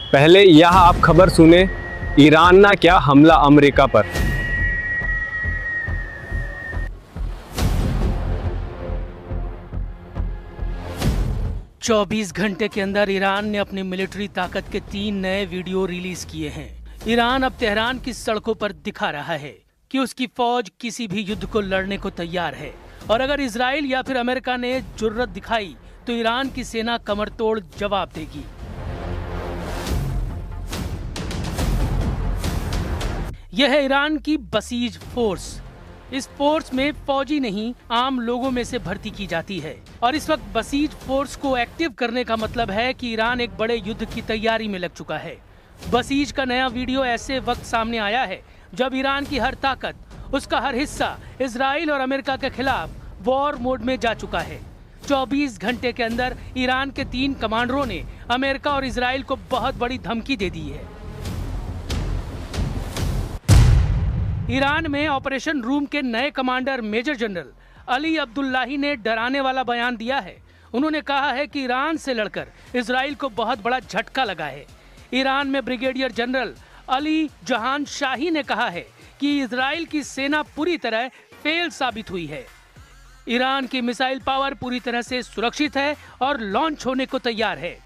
पहले यह आप खबर सुने, ईरान ना क्या हमला अमेरिका पर। चौबीस घंटे के अंदर ईरान ने अपनी मिलिट्री ताकत के 3 नए वीडियो रिलीज किए हैं। ईरान अब तेहरान की सड़कों पर दिखा रहा है कि उसकी फौज किसी भी युद्ध को लड़ने को तैयार है, और अगर इजराइल या फिर अमेरिका ने जुर्रत दिखाई तो ईरान की सेना कमरतोड़ जवाब देगी। यह है ईरान की बसीज फोर्स। इस फोर्स में फौजी नहीं, आम लोगों में से भर्ती की जाती है, और इस वक्त बसीज फोर्स को एक्टिव करने का मतलब है कि ईरान एक बड़े युद्ध की तैयारी में लग चुका है। बसीज का नया वीडियो ऐसे वक्त सामने आया है जब ईरान की हर ताकत, उसका हर हिस्सा इजराइल और अमेरिका के खिलाफ वॉर मोड में जा चुका है। 24 घंटे के अंदर ईरान के 3 कमांडरों ने अमेरिका और इजराइल को बहुत बड़ी धमकी दे दी है। ईरान में ऑपरेशन रूम के नए commander major general Ali Abdullahi ने डराने वाला बयान दिया है। उन्होंने कहा है कि ईरान से लड़कर इजराइल को बहुत बड़ा झटका लगा है। ईरान में ब्रिगेडियर जनरल अली जहान शाही ने कहा है कि इजराइल की सेना पूरी तरह फेल साबित हुई है। ईरान की मिसाइल पावर पूरी तरह से सुरक्षित है और लॉन्च होने को तैयार है।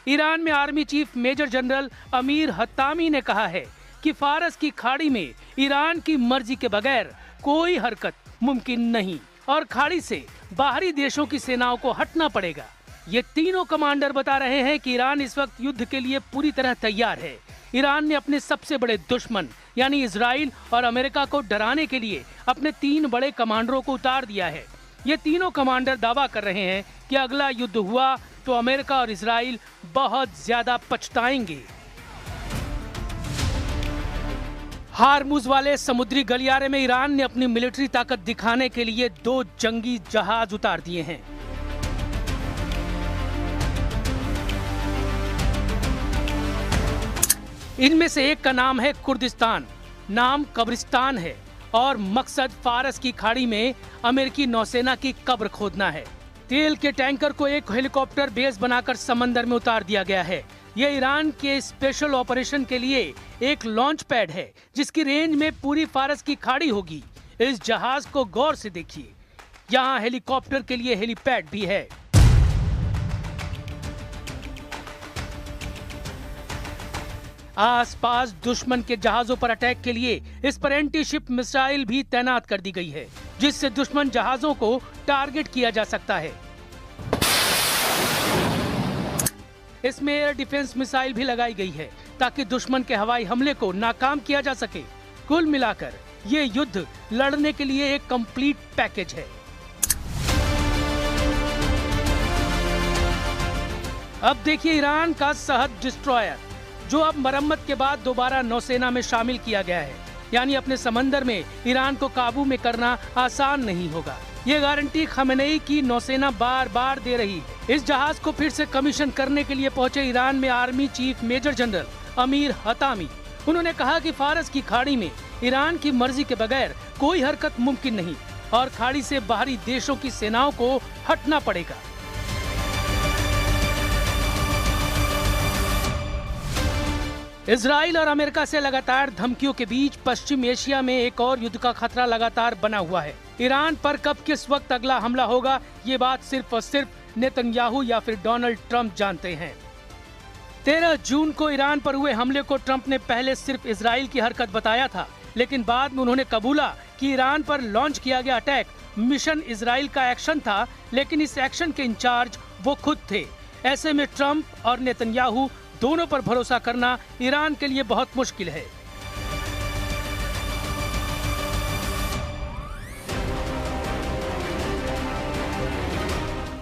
ईरान में army chief major general Amir हत्तामी ने कहा है कि फारस की खाड़ी में ईरान की मर्जी के बगैर कोई हरकत मुमकिन नहीं, और खाड़ी से बाहरी देशों की सेनाओं को हटना पड़ेगा। ये तीनों कमांडर बता रहे हैं कि ईरान इस वक्त युद्ध के लिए पूरी तरह तैयार है। ईरान ने अपने सबसे बड़े दुश्मन यानी इजराइल और अमेरिका को डराने के लिए अपने 3 बड़े कमांडरों को उतार दिया है। ये तीनों कमांडर दावा कर रहे हैं कि अगला युद्ध हुआ तो अमेरिका और इजराइल बहुत ज्यादा पछताएंगे। हार्मुज वाले समुद्री गलियारे में ईरान ने अपनी मिलिट्री ताकत दिखाने के लिए 2 जंगी जहाज उतार दिए हैं। इनमें से एक का नाम है कुर्दिस्तान, नाम कब्रिस्तान है, और मकसद फारस की खाड़ी में अमेरिकी नौसेना की कब्र खोदना है। तेल के टैंकर को एक हेलीकॉप्टर बेस बनाकर समंदर में उतार दिया गया है। यह ईरान के स्पेशल ऑपरेशन के लिए एक लॉन्च पैड है जिसकी रेंज में पूरी फारस की खाड़ी होगी। इस जहाज को गौर से देखिए, यहाँ हेलीकॉप्टर के लिए हेलीपैड भी है। आसपास दुश्मन के जहाजों पर अटैक के लिए इस पर एंटी शिप मिसाइल भी तैनात कर दी गई है, जिससे दुश्मन जहाजों को टारगेट किया जा सकता है। इसमें एयर डिफेंस मिसाइल भी लगाई गई है ताकि दुश्मन के हवाई हमले को नाकाम किया जा सके। कुल मिलाकर ये युद्ध लड़ने के लिए एक कंप्लीट पैकेज है। अब देखिए ईरान का सहद डिस्ट्रॉयर, जो अब मरम्मत के बाद दोबारा नौसेना में शामिल किया गया है। यानी अपने समंदर में ईरान को काबू में करना आसान नहीं होगा। ये गारंटी खमेनेई की नौसेना बार बार दे रही है। इस जहाज को फिर से कमीशन करने के लिए पहुंचे ईरान में army chief major general Amir Hatami. उन्होंने कहा कि फारस की खाड़ी में ईरान की मर्जी के बगैर कोई हरकत मुमकिन नहीं, और खाड़ी से बाहरी देशों की सेनाओं को हटना पड़ेगा। इजराइल और अमेरिका से लगातार धमकियों के बीच पश्चिम एशिया में एक और युद्ध का खतरा लगातार बना हुआ है। ईरान पर कब किस वक्त अगला हमला होगा, ये बात सिर्फ और सिर्फ नेतन्याहू या फिर डोनाल्ड ट्रंप जानते हैं। 13 जून को ईरान पर हुए हमले को ट्रंप ने पहले सिर्फ इजराइल की हरकत बताया था, लेकिन बाद में उन्होंने कबूला कि ईरान पर लॉन्च किया गया अटैक मिशन इजराइल का एक्शन था, लेकिन इस एक्शन के इंचार्ज वो खुद थे। ऐसे में ट्रंप और नेतन्याहू दोनों पर भरोसा करना ईरान के लिए बहुत मुश्किल है।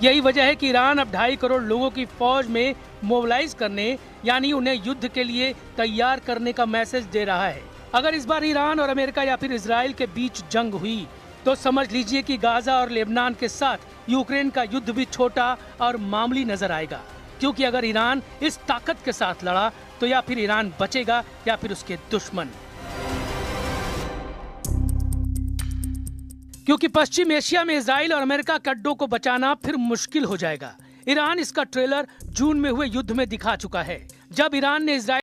यही वजह है कि ईरान अब 2.5 करोड़ लोगों की फौज में मोबिलाइज करने यानी उन्हें युद्ध के लिए तैयार करने का मैसेज दे रहा है। अगर इस बार ईरान और अमेरिका या फिर इजराइल के बीच जंग हुई तो समझ लीजिए कि गाजा और लेबनान के साथ यूक्रेन का युद्ध भी छोटा और मामूली नजर आएगा। क्योंकि अगर ईरान इस ताकत के साथ लड़ा तो या फिर ईरान बचेगा या फिर उसके दुश्मन। क्योंकि पश्चिम एशिया में इजराइल और अमेरिका के अड्डों को बचाना फिर मुश्किल हो जाएगा। ईरान इसका ट्रेलर जून में हुए युद्ध में दिखा चुका है, जब ईरान ने इजराइल